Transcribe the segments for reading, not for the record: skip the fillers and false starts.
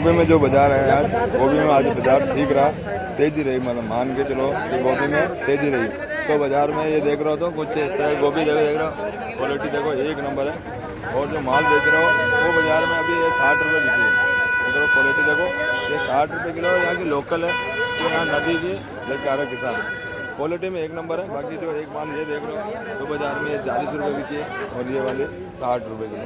गोभी में जो बाजार है आज, गोभी में आज बाजार ठीक रहा, तेजी रही, मतलब मान के चलो कि गोभी में तेजी रही। तो बाजार में ये देख रहा हो तो कुछ इस तरह की गोभी देख रहा हो, क्वालिटी देखो एक नंबर है। और जो माल बेच रहे हो वो बाजार में अभी ये 60 रुपये बिकी है। देख लो क्वालिटी देखो, ये 60 रुपये किलो यहाँ की लोकल है, तो यहाँ नदी की लेके आ रहे किसान, क्वालिटी में एक नंबर है। बाकी जो एक माल ये देख रहे हो तो बाजार में ये 40 रुपये बिकी है और ये वाले 60 रुपये किलो।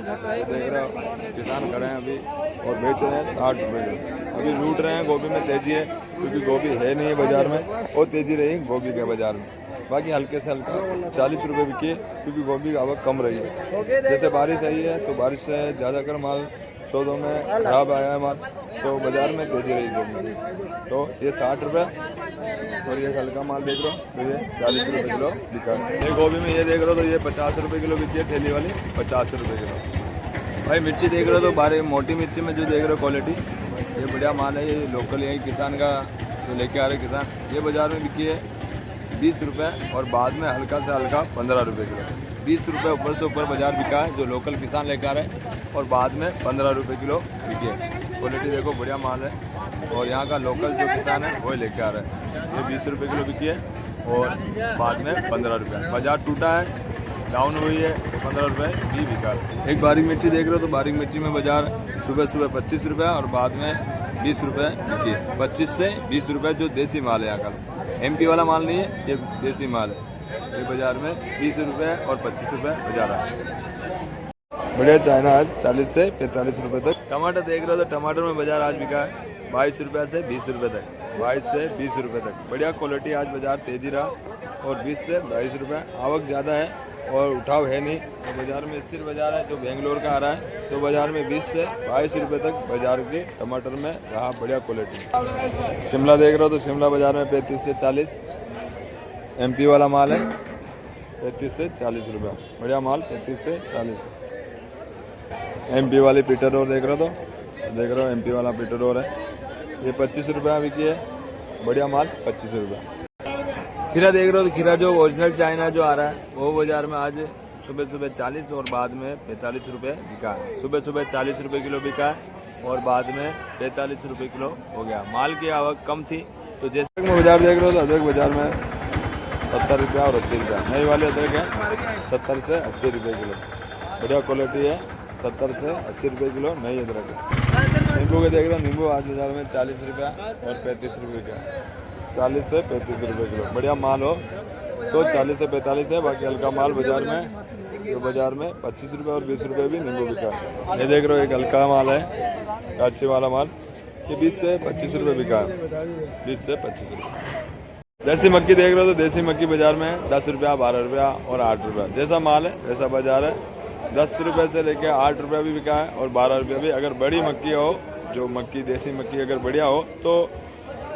देख रहे हो किसान खड़े हैं अभी और बेच रहे हैं 60 रुपये किलो। अभी लूट रहे हैं, गोभी में तेजी है क्योंकि गोभी है नहीं है बाजार में, और तेजी रही गोभी के बाजार में। बाकी हल्के से हल्का 40 रुपये बिकी है क्योंकि गोभी की आवक कम रही है। जैसे बारिश आई है तो बारिश से ज़्यादातर माल सौदों में खराब आया है माल, तो बाजार में तेजी रही गोभी की। तो ये 60 रुपये और ये हल्का माल देख रहे हो तो ये 40 रुपये किलो बिका है। ये गोभी में ये देख रहे हो तो ये 50 रुपये किलो बिकी है, थैली वाली 50 रुपये किलो। भाई मिर्ची देख रहे हो तो बारे मोटी मिर्ची में जो देख रहे हो क्वालिटी, ये बढ़िया माल है, ये लोकल यही किसान का जो लेके आ रहे किसान। ये बाज़ार में बिकी है 20 रुपये और बाद में हल्का से हल्का 15 रुपये किलो। 20 रुपये ऊपर से ऊपर बाज़ार बिका है जो लोकल किसान लेकर आ रहे हैं, और बाद में 15 रुपये किलो बिकी है। क्वालिटी देखो बढ़िया माल है, और यहाँ का लोकल जो किसान है वही लेके आ रहा है। ये 20 रुपये किलो बिकी है और बाद में 15 रुपये। बाज़ार टूटा है, डाउन हुई है तो 15 रुपये भी बिका है। एक बारीक मिर्ची देख रहे हो तो बारीक मिर्ची में बाज़ार सुबह 25 रुपये और बाद में 20 रुपये बिकी है। 25 से 20 रुपये जो देसी माल है यहाँ का, MP वाला माल नहीं है, ये देसी माल है। ये बाज़ार में 20 रुपये और 25 रुपये बाजार है। बढ़िया चाइना आज 40 से 45 रुपये तक। टमाटर देख रहे हो तो टमाटर में बाज़ार आज बिका है 22 रुपये से 20 रुपये तक, 22 से 20 रुपये तक। बढ़िया क्वालिटी आज बाज़ार तेजी रहा, और 20 से 22 रुपये। आवक ज़्यादा है और उठाव है नहीं, तो बाज़ार में स्थिर बाज़ार है जो बेंगलोर का आ रहा है। तो बाज़ार में 20 से 22 रुपये तक बाज़ार के टमाटर में रहा बढ़िया क्वालिटी। शिमला देख रहे हो तो शिमला बाज़ार में 35 से 40, MP वाला माल है 35 से 40 रुपये। बढ़िया माल 35 से 40। MP वाली पीटर और देख रहे हो तो देख रहे हो MP वाला पीटर और है, ये 25 रुपये बिकी है। बढ़िया माल 25 रुपये। खीरा देख रहे हो तो खीरा जो ओरिजिनल चाइना जो आ रहा है वो बाज़ार में आज सुबह 40 और बाद में 45 रुपये बिका है। सुबह 40 रुपये किलो बिका है और बाद में 45 रुपये किलो हो गया। माल की आवक कम थी, तो जैसे मैं बाज़ार देख रहे हो तो अदरक बाज़ार में 70 रुपये और 80 रुपये। नई वाली अदरक है 70 से 80 रुपये किलो। बढ़िया क्वालिटी है, 70 से 80 रुपये किलो नई अदरक है। नींबू के देख रहे हो, नींबू आज बाज़ार में 40 रुपये और 35 रुपये का, 40 से 35 रुपये किलो। बढ़िया माल हो तो 40 से 45 है। बाकी हल्का माल बाज़ार में जो बाज़ार में 25 रुपये और 20 रुपये भी नींबू बिका। ये देख रहे हो एक हल्का माल है, अच्छी वाला माल, ये 20 से 25 रुपये बिका है, 20 से 25 रुपये। देसी मक्की देख रहे हो तो देसी मक्की बाज़ार में 10 रुपया, 12 रुपया और 8 रुपया। जैसा माल है वैसा बाज़ार है। 10 रुपये से लेके 8 रुपया भी बिका है और 12 रुपया भी। अगर बड़ी मक्की हो, जो मक्की देसी मक्की अगर बढ़िया हो तो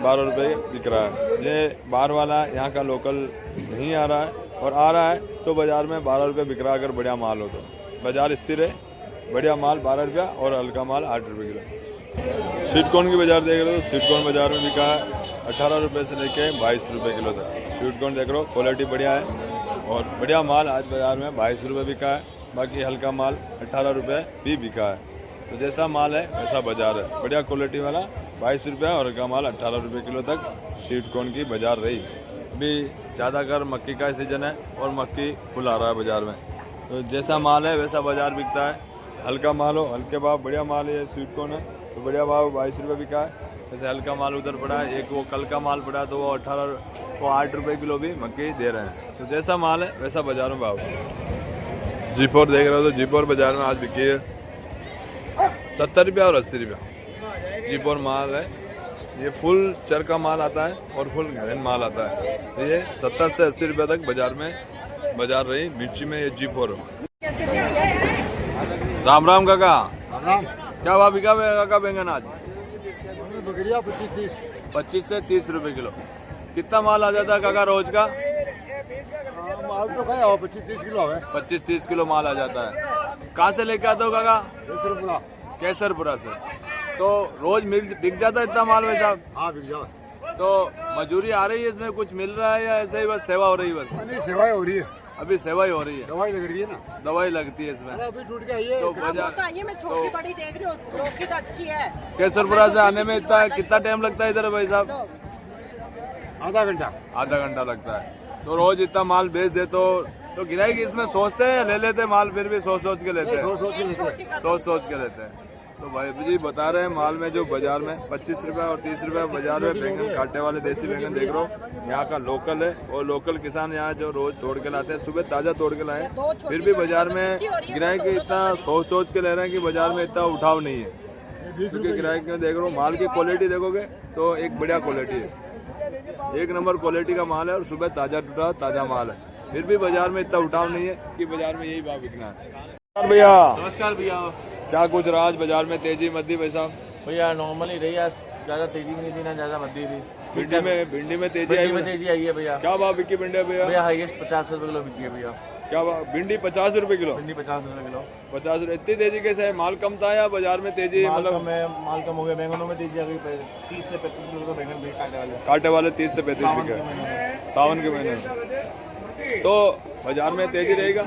12 रुपये बिक रहा है। ये बाहर वाला यहाँ का लोकल नहीं आ रहा है, और आ रहा है तो बाज़ार में 12 रुपये बिक रहा है अगर बढ़िया माल हो तो। बाज़ार स्थिर है, बढ़िया माल 12 रुपया और हल्का माल 8 रुपये किलो। स्वीट कॉर्न की बाज़ार देख रहे हो, स्वीट कॉर्न बाज़ार में बिका है 18 रुपये से लेके 22 रुपये किलो तक। स्वीट कॉर्न देख रहे हो क्वालिटी बढ़िया है और बढ़िया माल आज बाज़ार में 22 रुपये बिका है। बाकी हल्का माल 18 रुपये भी बिका है। तो जैसा माल है वैसा बाज़ार है। बढ़िया क्वालिटी वाला 22 रुपये और हल्का माल 18 रुपये किलो तक स्वीट कॉर्न की बाज़ार रही। अभी ज़्यादातर मक्की का सीज़न है और मक्की फुल आ रहा है बाज़ार में, तो जैसा माल है वैसा बाज़ार बिकता है। हल्का माल हो हल्के भाव, बढ़िया माल है स्वीट कॉर्न है तो बढ़िया भाव 22 रुपये बिका है। जैसे हल्का माल उधर पड़ा है, एक वो कल का माल पड़ा तो वो 8 रुपये किलो भी मक्की दे रहे हैं। तो जैसा माल है वैसा बाज़ार में भाव। G4 देख रहे हो तो G4 बाज़ार में आज बिकी है 70 रुपया और 80 रुपया। G4 माल है, ये फुल चर का माल आता है और फुल घरेन माल आता है। ये 70 से 80 रुपये तक बाज़ार में बाज़ार रही मिर्ची में। ये G4 राम राम काका, क्या भाव बिका काका बैंगन आज? 25 से 30 रुपये किलो। कितना माल आ जाता है काका रोज का? माल तो 25-30 किलो है। 25-30 किलो माल आ जाता है। कहाँ से लेके आते हो काका? केसरपुरा से। तो रोज बिक जाता है इतना माल में साहब? हाँ बिक जाता। तो मजदूरी आ रही है इसमें, कुछ मिल रहा है या ऐसे ही बस सेवा हो रही है? बस नहीं, सेवा हो रही है। अभी सेवाई हो रही है, दवाई लग रही है ना। दवाई लगती है इसमें। अरे अभी टूट के आइए। तो हाँ, वो बाजार तो आइए, मैं छोटी बड़ी देख रही हूँ, रोकी तो अच्छी है। केसरपुरा से आने में इतना कितना टाइम लगता है इधर भाई साहब? आधा घंटा। आधा घंटा लगता है। तो रोज इतना माल बेच दे तो गिराएगी इसमें सोचते हैं, ले लेते हैं माल, फिर भी सोच सोच के लेते हैं, सोच के लेते हैं। सोच के लेते हैं। तो भाई जी बता रहे हैं माल में जो बाजार में 25 रुपए और 30 रुपए बाजार में बैंगन, कांटे वाले देसी बैंगन देख रहे हो, यहाँ का लोकल है और लोकल किसान यहाँ जो रोज तोड़ के लाते हैं, सुबह ताजा तोड़ के लाए, फिर भी बाजार में गिराए कि इतना सोच के ले रहे हैं कि बाजार में इतना उठाव नहीं है। क्योंकि गिराए में देख रहा हूँ माल की क्वालिटी देखोगे तो एक बढ़िया क्वालिटी है, एक नंबर क्वालिटी का माल है और सुबह ताजा टूटा ताजा माल है, फिर भी बाजार में इतना उठाव नहीं है कि बाजार में यही भाव बिकना है। भैया नमस्कार भैया। क्या कुछ रहा आज बाजार में, तेजी मद्दी भाई साहब? भैया नॉर्मली रही आज, ज़्यादा तेजी भी नहीं थी ना ज़्यादा मद्दी थी। भिंडी में तेजी आई भिंडी में तेजी आई है भैया। क्या भाव बिकी भिंडी भैया? भैया हाईएस्ट 50 रुपये किलो बिकी है भैया। क्या भाव भिंडी? 50 रुपए किलो। भिंडी 50 रुपये किलो। 50 रुपए। इतनी तेजी कैसे है? माल कम था या बाजार में तेजी? मतलब माल कम हो गया। बैंगनों में तेजी आ गई, 30 से 35 रुपये का बैंगन भी कांटे वाले 30 से 35 बिके सावन के महीने में। तो बाजार में तेजी रहेगा,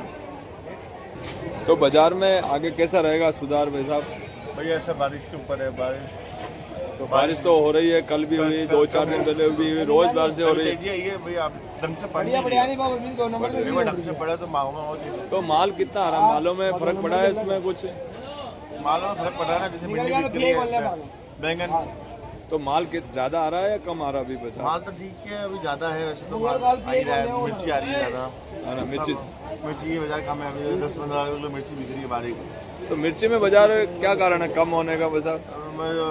तो बाजार में आगे कैसा रहेगा सुधार भाई साहब? भैया ऐसा बारिश के ऊपर है, बारिश तो बारिश तो हो रही है, कल भी हुई, 2-4 दिन पहले भी हुई, रोज बारिश हो रही है। तेजी आई है भैया, ढंग से पड़ी ढंग से पड़ा तो माल में होती है। तो माल कितना आ रहा है? मालों में फर्क पड़ा है इसमें कुछ? माल में फर्क पड़ रहा है ना, जैसे भिंडी बिक रही है, बैंगन तो माल ज्यादा आ रहा है या कम आ रहा है अभी पैसा? माल तो ठीक है, अभी ज़्यादा है वैसे तो माल आ ही रहा है। मिर्ची आ रही है ज़्यादा, है ना? मिर्ची की बाजार कम है अभी, 10-15 किलो मिर्ची बिक रही है बारीक। तो मिर्ची में बाजार क्या कारण है कम होने का पैसा?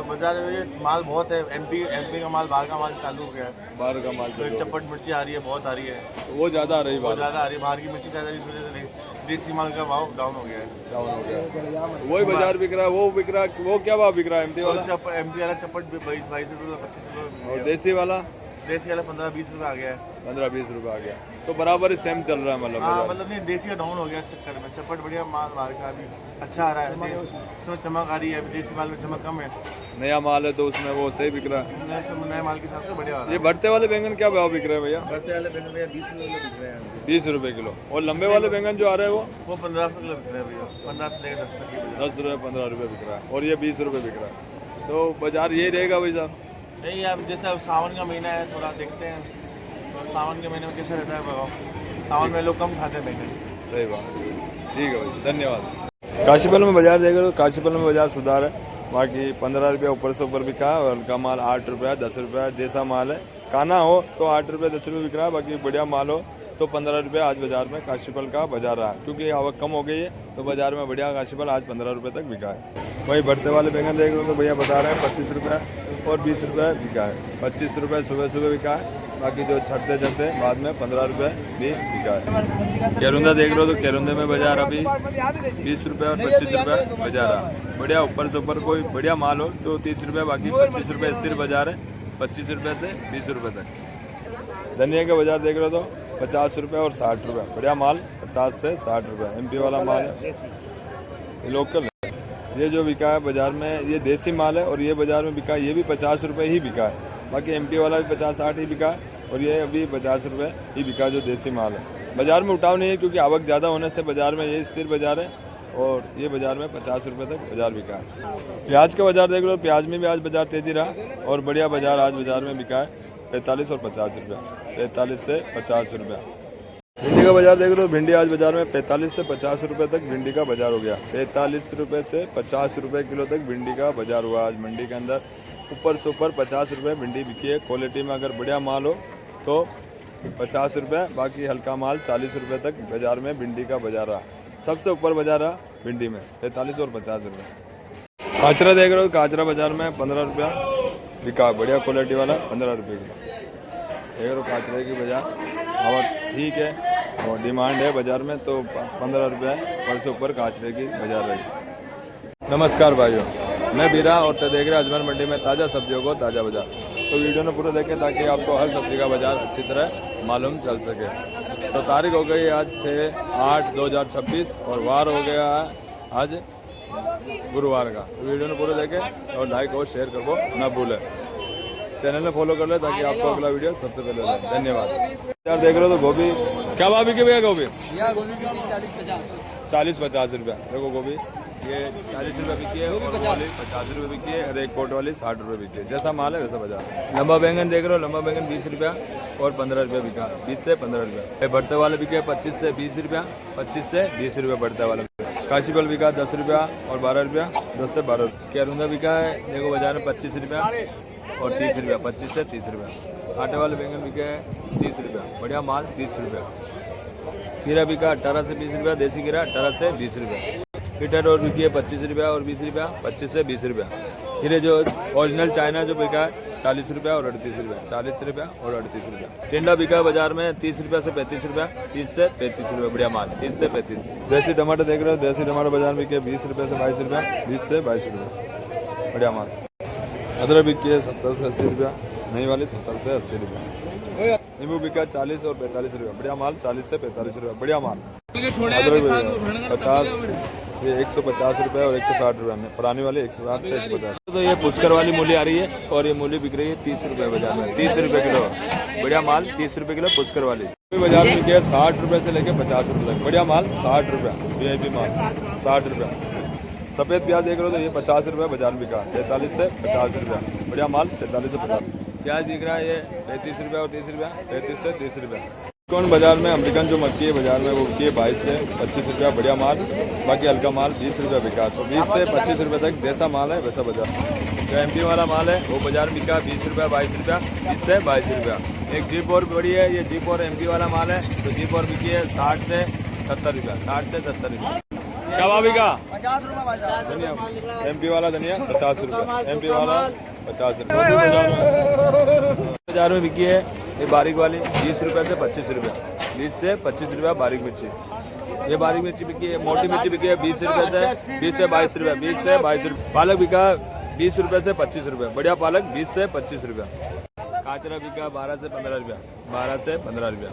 बाजार में माल बहुत है, एमपी का माल, बाहर का माल चालू हो गया है। बाहर का माल तो चल चप्पट मिर्ची आ रही है, बहुत आ रही है, तो वो ज्यादा आ रही बहुत बात, ज़्यादा आ रही है। बाहर की मिर्ची ज़्यादा इस वजह से देसी माल का भाव डाउन हो गया है। डाउन हो गया। वही बाजार बिक रहा है, वो बिक रहा है, वो क्या भाव बिक रहा है एमपी वाला? एमपी वाला चप्पट 22 रुपये 25 रुपये, और देसी वाला देसी वाला 15-20 रुपये आ गया है। 15-20 रुपए आ गया। तो बराबर सेम चल रहा है मतलब हाँ बाजार। मतलब नहीं, देसी का डाउन हो गया इस चक्कर में। चप्पट बढ़िया माल बाहर का अभी अच्छा आ रहा है, इसमें चमक आ रही है। देसी माल में चमक कम है, नया माल है तो उसमें वो सही बिक रहा है। नए माल के हिसाब से बढ़िया आ रहा ये भरते वाले बैंगन क्या भाव बिक रहे हैं भैया? है। बढ़ते वाले बैंगन भैया 20 रुपये किलो बिक रहे हैं। 20 रुपए किलो। और लंबे वाले बैंगन जो आ रहे हैं वो 15 रुपये किलो बिक रहे हैं भैया, 15 से लेकर 10 तक की। 10 रुपए 15 रुपए बिक रहा है और ये 20 रुपए बिक रहा है। तो बाजार यही रहेगा भाई साहब? नहीं, अब जैसे अब सावन का महीना है, थोड़ा देखते हैं तो सावन के महीने में कैसा रहता है भाव। सावन में लोग कम खाते हैं बैंगन। सही बात, ठीक है भाई, धन्यवाद। काशीपल में बाजार देख रहे हो, काशीपल में बाजार सुधार है। बाकी 15 रुपया ऊपर से ऊपर बिका है और हल्का माल 8 रुपया 10 रुपया जैसा माल है। काना हो तो 8 रुपये 10 रुपये बिक रहा है, बाकी बढ़िया माल हो तो 15 रुपये आज बाजार में काशीपल का बाजार रहा। क्योंकि आवक कम हो गई है तो बाजार में बढ़िया काशीपल आज 15 रुपये तक बिका है। वही बढ़ते वाले बैंगन देख रहे हो तो भैया बता रहे हैं 25 रुपये और 20 रुपये बिका है। 25 रुपये सुबह सुबह बिका है, बाकी जो छटते छटते बाद में 15 रुपये भी बिका है। केरुंदा देख रहे हो तो केरुंदे में बाजार अभी 20 रुपये और 25 रुपये बाजार रहा। बढ़िया ऊपर से ऊपर कोई बढ़िया माल हो तो 30 रुपये, बाकी 25 रुपये स्थिर बाजार है, 25 रुपये से 20 रुपये तक। धनिया का बाजार देख रहे हो तो 50 रुपये और 60 रुपये, बढ़िया माल 50 से 60 रुपये। एमपी वाला माल है, ये लोकल है। ये जो बिका है बाजार में ये देसी माल है और ये बाजार में बिका है, ये भी 50 रुपये ही बिका है। बाकी एमपी वाला भी 50-60 ही बिका और ये अभी 50 रुपये ही बिका जो देसी माल है। बाजार में उठाव नहीं है क्योंकि आवक ज़्यादा होने से बाजार में ये स्थिर बाजार है और ये बाजार में 50 रुपये तक बाजार बिका है। प्याज का बाजार देख लो, प्याज में भी आज बाजार तेजी रहा और बढ़िया बाजार आज बाजार में बिका है 45 और 50 रुपया, 45 से 50 रुपया। भिंडी का बाजार देख लो, भिंडी आज बाजार में 45 से 50 रुपये तक भिंडी का बाजार हो गया। 45 रुपये से 50 रुपये किलो तक भिंडी का बाजार हुआ आज मंडी के अंदर। ऊपर से ऊपर 50 रुपये भिंडी बिकी है। क्वालिटी में अगर बढ़िया माल हो तो 50 रुपये, बाकी हल्का माल 40 रुपये तक बाजार में भिंडी का बाजार रहा। सबसे ऊपर बाजार रहा भिंडी में 45 और 50 रुपये। काचरा देख रहे हो, काचरा बाजार में 15 रुपया बिका, बढ़िया क्वालिटी वाला 15 रुपये किलो देख रहे हो। काचरे की बाजार आवक ठीक है और डिमांड है बाजार में तो 15 रुपये पर से ऊपर काचरे की बाजार रही। नमस्कार भाइयों, मैं बीरा और देख रहे अजमेर मंडी में ताज़ा सब्जियों को ताज़ा बाजार। तो वीडियो में पूरा देखें ताकि आपको हर सब्जी का बाजार अच्छी तरह मालूम चल सके। तो तारीख हो गई आज 6/8/2026 और वार हो गया आज गुरुवार का। तो वीडियो में पूरा देखें और लाइक और शेयर करो ना भूलें। चैनल में फॉलो कर लो ताकि आपको अगला वीडियो सबसे पहले मिले। धन्यवाद। यार देख रहे हो तो गोभी क्या भाव बिके भैया? गोभी 40-50 रुपया। देखो गोभी ये 40 रुपये बिकी है, और वाली 50 रुपये बिकी है, और एक कोट वाली 60 रुपये बिकी है। जैसा माल है वैसा बाजार। लंबा बैंगन देख रहे हो, लंबा बैंगन 20 रुपया और 15 रुपये बिका, 20 से 15 रुपये। बढ़ते वाले बिके 25 से 20 रुपया, 25 से 20 रुपये बढ़ते वाले। काशी फल बिका 10 रुपया और 12 रुपया, 10 से 12 रुपये। केरुंदा बिका है देखो बाजार में 25 रुपया और 30 रुपया, 25 से 30 रुपया। आटे वाले बैंगन बिके हैं 30 रुपया, बढ़िया माल 30 रुपया। खीरा बिका 18 से 20 रुपया, देसी खीरा 18 से 20 रुपया। पिटर और बिकी है 25 रुपया और 20 रुपया, 25 से 20 रुपया। खीरे जो ओरिजिनल चाइना जो बिका है 40 रुपया और 38 रुपया, 40 रुपया और 38 रुपया। टिंडा बिका है बाजार में 30 रुपया से 35 रुपया, 30 से 35 रुपया, बढ़िया माल 30 से 35। देसी टमाटर देख रहे हो, देसी टमाटर बाजार में बिके 20 रुपये से 22 रुपया, 20 से 22 रुपया, बढ़िया माल। अदरक बिकी है 70 से 80 रुपया, नई वाली 70 से 80 रुपया। नींबू बिका 40 और 45 रुपया, बढ़िया माल 40 से 45 रुपया, बढ़िया माल। अदरक 50, ये 150 रुपये और 160 रुपये में, पुरानी वाली 160 से 150। तो ये पुष्कर वाली मूली आ रही है और ये मूली बिक रही है 30 रुपये बाजार में, 30 रुपये किलो, बढ़िया माल 30 रुपये किलो पुष्कर वाली। बाजार में बिके 60 रुपये से लेके 50 रुपये तक, बढ़िया माल 60 रुपया, VIP माल 60 रुपया। सफ़ेद प्याज देख रहे हो तो ये 50 रुपये बाजार में बिका, 43 से 50 रुपया, बढ़िया माल 43 से 50। प्याज बिक रहा है ये 35 रुपया और 30 रुपया, 35 से 30 रुपया। कौन बाजार में अमेरिकन जो मक्की है बाजार में वो बिकी है 22 से 25 रुपया, बढ़िया माल। बाकी हल्का माल 20 रुपया बिका, तो 20 से 25 रुपये तक जैसा माल है वैसा बाजार। जो MP वाला माल है वो बाजार में बिका 20 रुपया, 22 रुपया, 20 से 22 रुपया। एक जीप और बड़ी है, ये जीप और MP वाला माल है, तो जीप और बिकी है 60 से 70 रुपया, 60 से 70 रुपया। क्या भाव बिका? 50 रुपये धनिया MP वाला धनिया 50 रुपया, MP वाला 50 रुपया। बाजार में बिकी है ये बारीक वाली 20 रुपये से 25 रुपया, 20 से 25 रुपया बारीक मिर्ची। ये बारीक मिर्ची बिकी है, मोटी मिर्ची बिकी है 20 रुपये से 20 से 22 रुपया, 20 से 22 रुपये। पालक बिका 20 रुपये से 25 रुपये, बढ़िया पालक 20 से 25 रुपया। काचरा बिका 12 से 15 रुपया, 12 से 15 रुपया।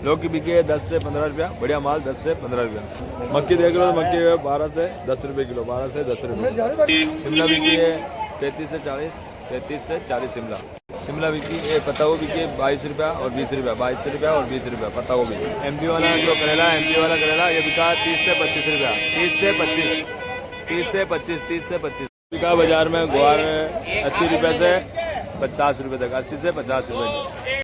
लौकी बिकी है 10 से 15 रुपया, बढ़िया माल 10 से 15 रुपया। मक्की देख लो, मक्की 12 से 10 रुपये किलो, 12 से 10 रुपये। शिमला बिकी है 33 से 40, 33 से 40 शिमला। शिमला बिकी है, पत्ता गोभी बिकी 22 रुपया और 20 रुपया, 22 रुपया और 20 रुपया पत्ता गोभी। MP वाला जो करेला, MP वाला करेला ये बिका 30 से 25 रुपया, 30 से 25, 30 से 25, 30 से 25 बिका बाजार में। गुआर 80 रुपये से 50 रुपये तक, 80 से 50 रुपये।